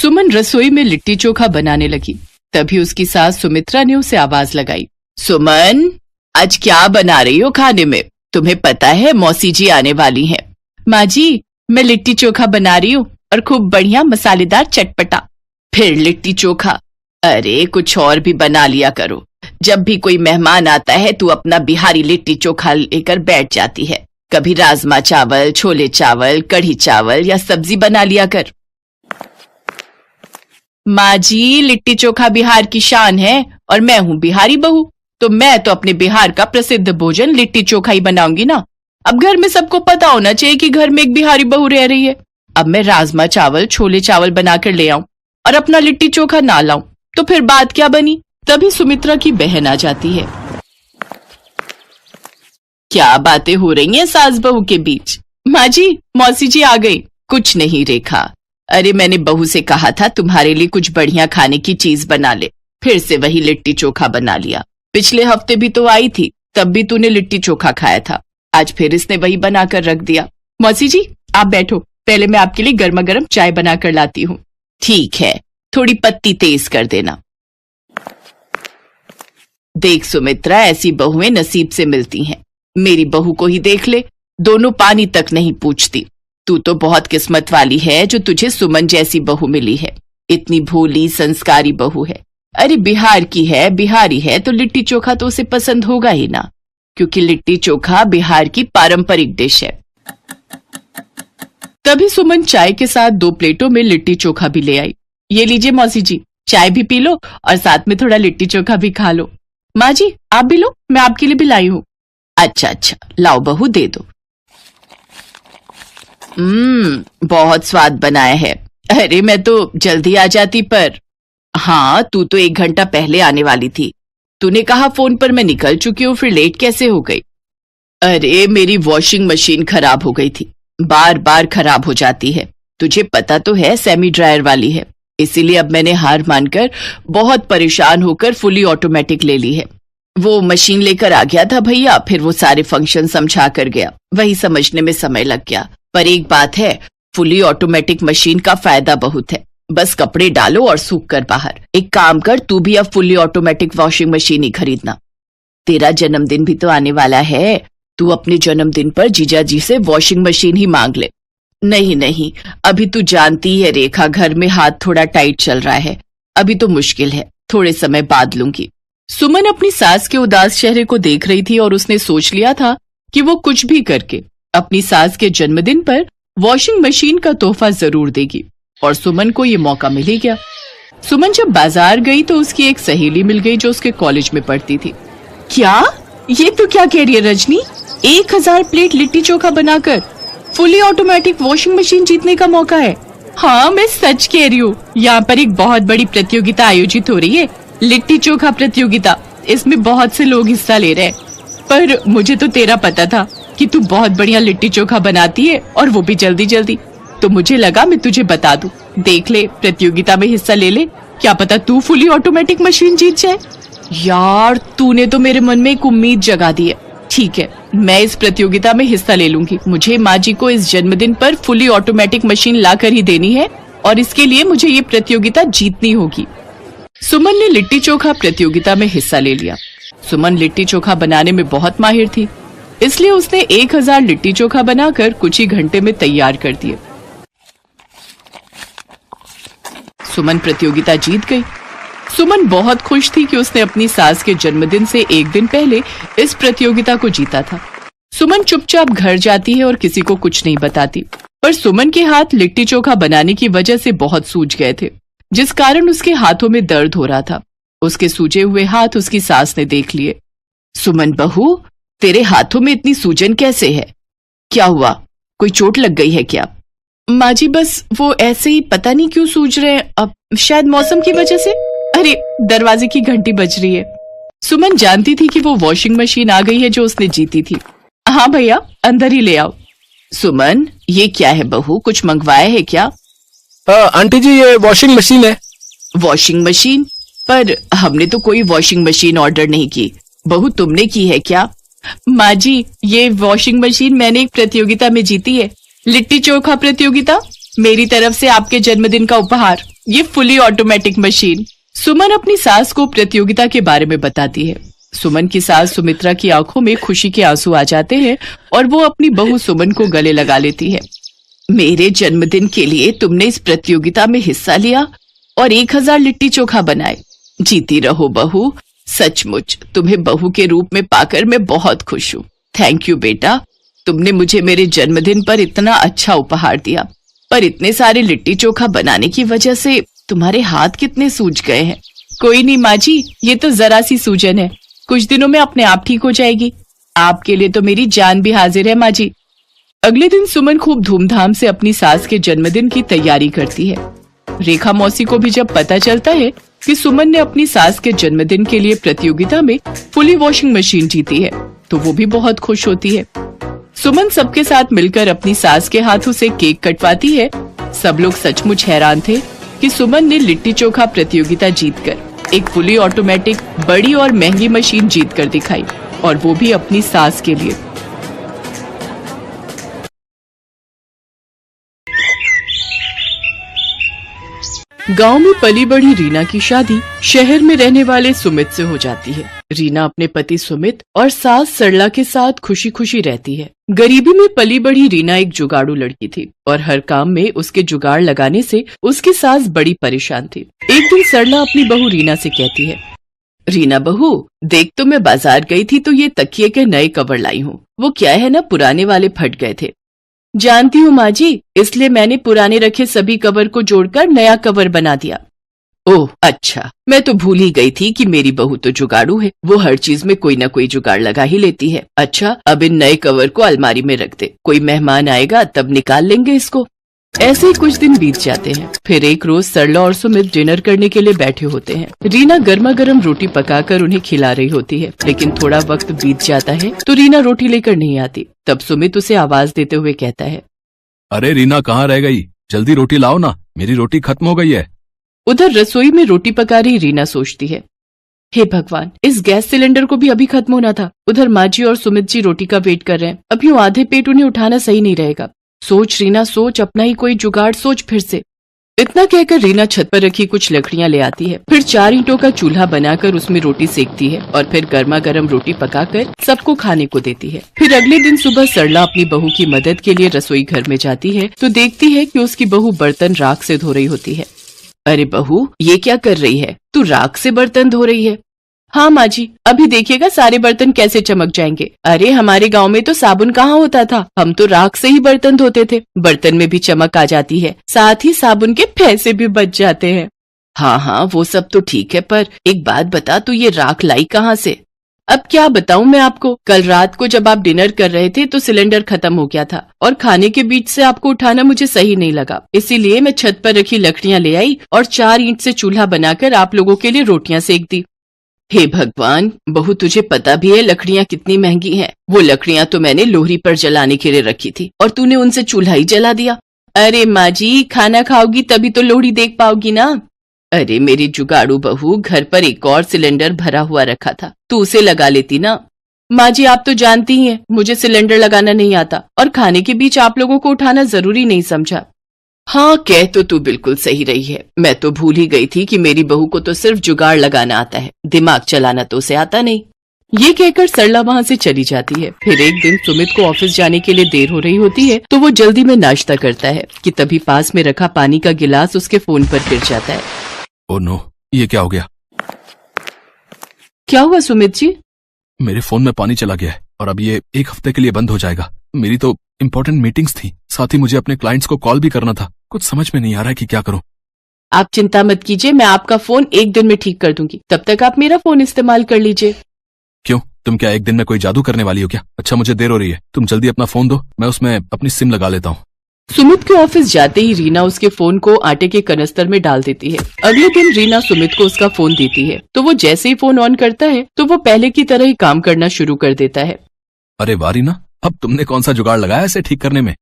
सुमन रसोई में लिट्टी चोखा बनाने लगी। तभी उसकी सास सुमित्रा ने उसे आवाज लगाई, सुमन, आज क्या बना रही हो खाने में? तुम्हें पता है मौसी जी आने वाली हैं। माँ जी, मैं लिट्टी चोखा बना रही हूँ और खूब बढ़िया मसालेदार चटपटा। फिर लिट्टी चोखा? अरे कुछ और भी बना लिया करो। जब भी कोई मेहमान आता है तू अपना बिहारी लिट्टी चोखा लेकर बैठ जाती है। कभी राजमा चावल, छोले चावल, कढ़ी चावल या सब्जी बना लिया कर। माँ जी, लिट्टी चोखा बिहार की शान है और मैं हूँ बिहारी बहू, तो मैं तो अपने बिहार का प्रसिद्ध भोजन लिट्टी चोखा ही बनाऊंगी ना। अब घर में सबको पता होना चाहिए कि घर में एक बिहारी बहू रह रही है। अब मैं राजमा चावल, छोले चावल बनाकर ले आऊं और अपना लिट्टी चोखा ना लाऊं तो फिर बात क्या बनी? तभी सुमित्रा की बहन आ जाती है। क्या बातें हो रही हैं सास बहू के बीच? माँ जी, मौसी जी आ गई। कुछ नहीं रेखा, अरे मैंने बहू से कहा था तुम्हारे लिए कुछ बढ़िया खाने की चीज बना ले, फिर से वही लिट्टी चोखा बना लिया। पिछले हफ्ते भी तो आई थी, तब भी तूने लिट्टी चोखा खाया था। आज फिर इसने वही बनाकर रख दिया। मौसी जी आप बैठो, पहले मैं आपके लिए गर्मा गर्म चाय बनाकर लाती हूँ। ठीक है, थोड़ी पत्ती तेज कर देना। देख सुमित्रा, ऐसी बहुएं नसीब से मिलती हैं। मेरी बहू को ही देख ले, दोनों पानी तक नहीं पूछती। तू तो बहुत किस्मत वाली है जो तुझे सुमन जैसी बहू मिली है। इतनी भोली संस्कारी बहू है। अरे बिहार की है, बिहारी है तो लिट्टी चोखा तो उसे पसंद होगा ही ना, क्योंकि लिट्टी चोखा बिहार की पारंपरिक डिश है। तभी सुमन चाय के साथ 2 प्लेटों में लिट्टी चोखा भी ले आई। ये लीजिए मौसी जी, चाय भी पी लो और साथ में थोड़ा लिट्टी चोखा भी खा लो। माँ जी आप भी लो, मैं आपके लिए भी लाई हूँ। अच्छा अच्छा, लाओ बहू दे दो। बहुत स्वाद बनाया है। अरे मैं तो जल्दी आ जाती पर। हाँ, तू तो 1 घंटा पहले आने वाली थी। तूने कहा फोन पर मैं निकल चुकी हूँ, फिर लेट कैसे हो गई? अरे मेरी वॉशिंग मशीन खराब हो गई थी, बार बार खराब हो जाती है। तुझे पता तो है सेमी ड्रायर वाली है, इसीलिए अब मैंने हार मानकर बहुत परेशान होकर फुली ऑटोमेटिक ले ली है। वो मशीन लेकर आ गया था भैया, फिर वो सारे फंक्शन समझा कर गया, वही समझने में समय लग गया। पर एक बात है, फुली ऑटोमेटिक मशीन का फायदा बहुत है। बस कपड़े डालो और सूख कर बाहर। एक काम कर, तू भी अब फुली ऑटोमेटिक वॉशिंग मशीन ही खरीदना। तेरा जन्मदिन भी तो आने वाला है, तू अपने जन्मदिन पर जीजा जी से वॉशिंग मशीन ही मांग ले। नहीं नहीं, अभी तू जानती है रेखा, घर में हाथ थोड़ा टाइट चल रहा है, अभी तो मुश्किल है, थोड़े समय बाद लूंगी। सुमन अपनी सास के उदास चेहरे को देख रही थी और उसने सोच लिया था कि वो कुछ भी करके अपनी सास के जन्मदिन पर वॉशिंग मशीन का तोहफा जरूर देगी, और सुमन को ये मौका मिल ही गया। सुमन जब बाजार गई तो उसकी एक सहेली मिल गई जो उसके कॉलेज में पढ़ती थी। क्या? ये तो क्या कह रही है रजनी? 1000 प्लेट लिट्टी चोखा बनाकर फुली ऑटोमेटिक वॉशिंग मशीन जीतने का मौका है? हाँ मैं सच कह रही हूँ, यहाँ पर एक बहुत बड़ी प्रतियोगिता आयोजित हो रही है, लिट्टी चोखा प्रतियोगिता। इसमें बहुत से लोग हिस्सा ले रहे हैं, पर मुझे तो तेरा पता था कि तू बहुत बढ़िया लिट्टी चोखा बनाती है और वो भी जल्दी जल्दी, तो मुझे लगा मैं तुझे बता दूं। देख ले, प्रतियोगिता में हिस्सा ले ले, क्या पता तू फुली ऑटोमेटिक मशीन जीत जाए। यार तूने तो मेरे मन में एक उम्मीद जगा दी है। ठीक है, मैं इस प्रतियोगिता में हिस्सा ले लूंगी। मुझे माँ जी को इस जन्मदिन पर फुली ऑटोमेटिक मशीन ला कर ही देनी है और इसके लिए मुझे ये प्रतियोगिता जीतनी होगी। सुमन ने लिट्टी चोखा प्रतियोगिता में हिस्सा ले लिया। सुमन लिट्टी चोखा बनाने में बहुत माहिर थी, इसलिए उसने 1000 लिट्टी चोखा बनाकर कुछ ही घंटे में तैयार कर दिए। सुमन प्रतियोगिता जीत गई। सुमन बहुत खुश थी कि उसने अपनी सास के जन्मदिन से 1 दिन पहले इस प्रतियोगिता को जीता था। सुमन चुपचाप घर जाती है और किसी को कुछ नहीं बताती, पर सुमन के हाथ लिट्टी चोखा बनाने की वजह से बहुत सूज गए थे, जिस कारण उसके हाथों में दर्द हो रहा था। उसके सूजे हुए हाथ उसकी सास ने देख लिए। सुमन बहू, तेरे हाथों में इतनी सूजन कैसे है? क्या हुआ, कोई चोट लग गई है क्या? माँ जी बस वो ऐसे ही, पता नहीं क्यों सूज रहे हैं, अब शायद मौसम की वजह से। अरे दरवाजे की घंटी बज रही है। सुमन जानती थी कि वो वॉशिंग मशीन आ गई है जो उसने जीती थी। हाँ भैया, अंदर ही ले आओ। सुमन, ये क्या है बहू, कुछ मंगवाया है क्या? आंटी जी, ये वॉशिंग मशीन है। Washing machine? पर हमने तो कोई वॉशिंग मशीन ऑर्डर नहीं की। बहू तुमने की है क्या? माँ जी, ये वॉशिंग मशीन मैंने एक प्रतियोगिता में जीती है, लिट्टी चोखा प्रतियोगिता, मेरी तरफ से आपके जन्मदिन का उपहार। ये फुली ऑटोमेटिक मशीन। सुमन अपनी सास को प्रतियोगिता के बारे में बताती है। सुमन की सास सुमित्रा की आंखों में खुशी के आंसू आ जाते हैं और वो अपनी बहू सुमन को गले लगा लेती है। मेरे जन्मदिन के लिए तुमने इस प्रतियोगिता में हिस्सा लिया और 1000 लिट्टी चोखा बनाए। जीती रहो बहू। सचमुच तुम्हें बहू के रूप में पाकर मैं बहुत खुश हूँ। थैंक यू बेटा, तुमने मुझे मेरे जन्मदिन पर इतना अच्छा उपहार दिया, पर इतने सारे लिट्टी चोखा बनाने की वजह से तुम्हारे हाथ कितने सूज गए हैं। कोई नहीं माँ जी, ये तो जरा सी सूजन है, कुछ दिनों में अपने आप ठीक हो जाएगी। आपके लिए तो मेरी जान भी हाजिर है माँ जी। अगले दिन सुमन खूब धूमधाम से अपनी सास के जन्मदिन की तैयारी करती है। रेखा मौसी को भी जब पता चलता है कि सुमन ने अपनी सास के जन्मदिन के लिए प्रतियोगिता में फुली वॉशिंग मशीन जीती है, तो वो भी बहुत खुश होती है। सुमन सबके साथ मिलकर अपनी सास के हाथों से केक कटवाती है। सब लोग सचमुच हैरान थे कि सुमन ने लिट्टी चोखा प्रतियोगिता जीतकर एक फुली ऑटोमेटिक बड़ी और महंगी मशीन जीतकर दिखाई, और वो भी अपनी सास के लिए। गांव में पली बढ़ी रीना की शादी शहर में रहने वाले सुमित से हो जाती है। रीना अपने पति सुमित और सास सरला के साथ खुशी खुशी रहती है। गरीबी में पली बढ़ी रीना एक जुगाड़ू लड़की थी और हर काम में उसके जुगाड़ लगाने से उसकी सास बड़ी परेशान थी। एक दिन सरला अपनी बहू रीना से कहती है, रीना बहू देख, तो मैं बाजार गई थी तो ये तकिए के नए कवर लाई हूँ। वो क्या है ना, पुराने वाले फट गए थे। जानती हूँ माँ जी, इसलिए मैंने पुराने रखे सभी कवर को जोड़कर नया कवर बना दिया। ओह अच्छा, मैं तो भूल ही गई थी कि मेरी बहू तो जुगाड़ू है, वो हर चीज में कोई न कोई जुगाड़ लगा ही लेती है। अच्छा, अब इन नए कवर को अलमारी में रख दे, कोई मेहमान आएगा तब निकाल लेंगे इसको। ऐसे ही कुछ दिन बीत जाते हैं। फिर एक रोज सरला और सुमित डिनर करने के लिए बैठे होते हैं। रीना गर्मा गर्म रोटी पकाकर उन्हें खिला रही होती है, लेकिन थोड़ा वक्त बीत जाता है तो रीना रोटी लेकर नहीं आती। तब सुमित उसे आवाज देते हुए कहता है, अरे रीना कहाँ रह गई, जल्दी रोटी लाओ ना, मेरी रोटी खत्म हो गई है। उधर रसोई में रोटी पका रही रीना सोचती है, हे भगवान, इस गैस सिलेंडर को भी अभी खत्म होना था। उधर माँ जी और सुमित जी रोटी का वेट कर रहे हैं, अब यूं आधे पेट उन्हें उठाना सही नहीं रहेगा। सोच रीना सोच, अपना ही कोई जुगाड़ सोच फिर से। इतना कहकर रीना छत पर रखी कुछ लकड़ियां ले आती है, फिर 4 ईंटों का चूल्हा बनाकर उसमें रोटी सेकती है और फिर गर्मा गर्म रोटी पकाकर सबको खाने को देती है। फिर अगले दिन सुबह सरला अपनी बहू की मदद के लिए रसोई घर में जाती है तो देखती है कि उसकी बहू बर्तन राख से धो रही होती है। अरे बहू, ये क्या कर रही है, तू राख से बर्तन धो रही है? हाँ माँ जी, अभी देखिएगा सारे बर्तन कैसे चमक जाएंगे। अरे हमारे गांव में तो साबुन कहाँ होता था, हम तो राख से ही बर्तन धोते थे। बर्तन में भी चमक आ जाती है, साथ ही साबुन के पैसे भी बच जाते हैं। हाँ हाँ, वो सब तो ठीक है, पर एक बात बता, तू ये राख लाई कहाँ से? अब क्या बताऊं मैं आपको, कल रात को जब आप डिनर कर रहे थे तो सिलेंडर खत्म हो गया था और खाने के बीच से आपको उठाना मुझे सही नहीं लगा, इसीलिए मैं छत पर रखी लकड़ियां ले आई और 4 ईंट से चूल्हा बनाकर आप लोगों के लिए रोटियां सेक दी। हे भगवान बहू, तुझे पता भी है लकड़ियां कितनी महंगी हैं। वो लकड़ियां तो मैंने लोहरी पर जलाने के लिए रखी थी और तूने उनसे चूल्हा ही जला दिया। अरे माँ जी, खाना खाओगी तभी तो लोहड़ी देख पाओगी ना। अरे मेरी जुगाड़ू बहू, घर पर एक और सिलेंडर भरा हुआ रखा था, तू उसे लगा लेती ना। माँ जी आप तो जानती ही हैं, मुझे सिलेंडर लगाना नहीं आता और खाने के बीच आप लोगों को उठाना जरूरी नहीं समझा। हाँ, कह तो तू बिल्कुल सही रही है, मैं तो भूल ही गई थी कि मेरी बहू को तो सिर्फ जुगाड़ लगाना आता है, दिमाग चलाना तो उसे आता नहीं। ये कहकर सरला वहाँ से चली जाती है। फिर एक दिन सुमित को ऑफिस जाने के लिए देर हो रही होती है तो वो जल्दी में नाश्ता करता है कि तभी पास में रखा पानी का गिलास उसके फोन पर गिर जाता है। ओह नो, ये क्या हो गया? क्या हुआ सुमित जी? मेरे फोन में पानी चला गया है और अब ये 1 हफ्ते के लिए बंद हो जाएगा। मेरी तो इम्पोर्टेंट मीटिंग्स थी, साथ ही मुझे अपने क्लाइंट्स को कॉल भी करना था। कुछ समझ में नहीं आ रहा है कि क्या करूं। आप चिंता मत कीजिए, मैं आपका फोन 1 दिन में ठीक कर दूंगी, तब तक आप मेरा फोन इस्तेमाल कर लीजिए। क्यों, तुम क्या 1 दिन में कोई जादू करने वाली हो क्या? अच्छा मुझे देर हो रही है, तुम जल्दी अपना फोन दो, मैं उसमें अपनी सिम लगा लेता हूँ। सुमित के ऑफिस जाते ही रीना उसके फोन को आटे के कनस्तर में डाल देती है। अगले दिन रीना सुमित को उसका फोन देती है तो वो जैसे ही फोन ऑन करता है तो वो पहले की तरह ही काम करना शुरू कर देता है। अरे वाह रीना, अब तुमने कौन सा जुगाड़ लगाया इसे ठीक करने में?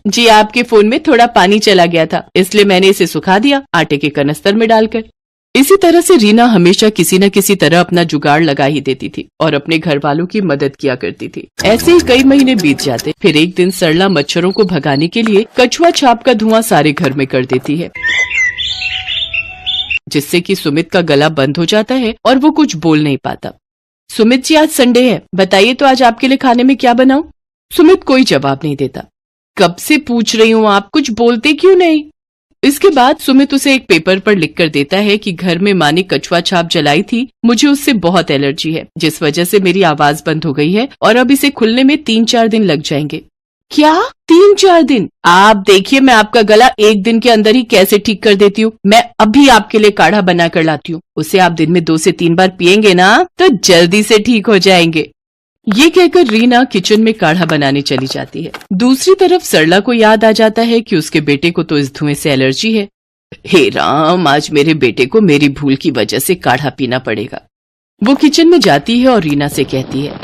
जी आपके फोन में थोड़ा पानी चला गया था, इसलिए मैंने इसे सुखा दिया आटे के कनस्तर में डालकर। इसी तरह से रीना हमेशा किसी न किसी तरह अपना जुगाड़ लगा ही देती थी और अपने घर वालों की मदद किया करती थी। ऐसे ही कई महीने बीत जाते। फिर एक दिन सरला मच्छरों को भगाने के लिए कछुआ छाप का धुआं सारे घर में कर देती है। जिससे कि सुमित का गला बंद हो जाता है और वो कुछ बोल नहीं पाता। सुमित जी, आज संडे है, बताइए तो आज आपके लिए खाने में क्या बनाऊं? सुमित कोई जवाब नहीं देता। कब से पूछ रही हूँ, आप कुछ बोलते क्यों नहीं? इसके बाद सुमित उसे एक पेपर पर लिखकर देता है कि घर में माँ ने कछुआ छाप जलाई थी, मुझे उससे बहुत एलर्जी है, जिस वजह से मेरी आवाज बंद हो गई है और अब इसे खुलने में 3-4 दिन लग जाएंगे। क्या 3-4 दिन? आप देखिए मैं आपका गला 1 दिन के अंदर ही कैसे ठीक कर देती हूँ। मैं अभी आपके लिए काढ़ा बना कर लाती हूँ, उसे आप दिन में 2 से 3 बार पियेंगे ना तो जल्दी से ठीक हो जाएंगे। ये कहकर रीना किचन में काढ़ा बनाने चली जाती है। दूसरी तरफ सरला को याद आ जाता है कि उसके बेटे को तो इस धुएं से एलर्जी है। हे राम, आज मेरे बेटे को मेरी भूल की वजह से काढ़ा पीना पड़ेगा। वो किचन में जाती है और रीना से कहती है,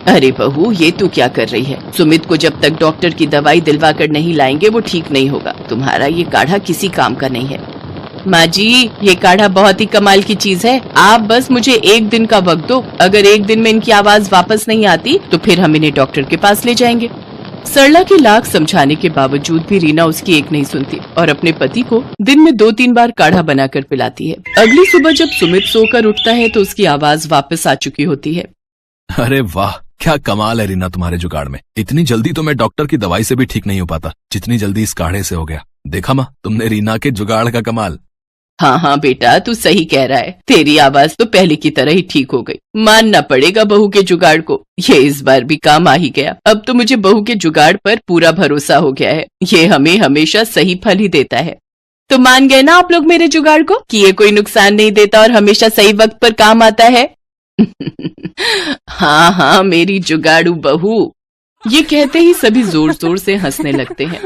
अरे बहू, ये तू क्या कर रही है? सुमित को जब तक डॉक्टर की दवाई दिलवा कर नहीं लाएंगे वो ठीक नहीं होगा। तुम्हारा ये काढ़ा किसी काम का नहीं है। माँ जी, ये काढ़ा बहुत ही कमाल की चीज है, आप बस मुझे 1 दिन का वक्त दो। अगर 1 दिन में इनकी आवाज वापस नहीं आती तो फिर हम इन्हें डॉक्टर के पास ले जाएंगे। सरला के लाख समझाने के बावजूद भी रीना उसकी एक नहीं सुनती और अपने पति को दिन में 2-3 बार काढ़ा बनाकर पिलाती है। अगली सुबह जब सुमित सोकर उठता है तो उसकी आवाज वापस आ चुकी होती है। अरे वाह, क्या कमाल है रीना तुम्हारे जुगाड़ में। इतनी जल्दी तो मैं डॉक्टर की दवाई से भी ठीक नहीं हो पाता जितनी जल्दी इस काढ़े से हो गया। देखा माँ, तुमने रीना के जुगाड़ का कमाल। हाँ हाँ बेटा, तू सही कह रहा है, तेरी आवाज तो पहले की तरह ही ठीक हो गई। मानना पड़ेगा बहू के जुगाड़ को, ये इस बार भी काम आ ही गया। अब तो मुझे बहू के जुगाड़ पर पूरा भरोसा हो गया है, ये हमें हमेशा सही फल ही देता है। तो मान गए ना आप लोग मेरे जुगाड़ को कि ये कोई नुकसान नहीं देता और हमेशा सही वक्त पर काम आता है? हाँ हाँ मेरी जुगाड़ू बहू। ये कहते ही सभी जोर जोर से हंसने लगते हैं।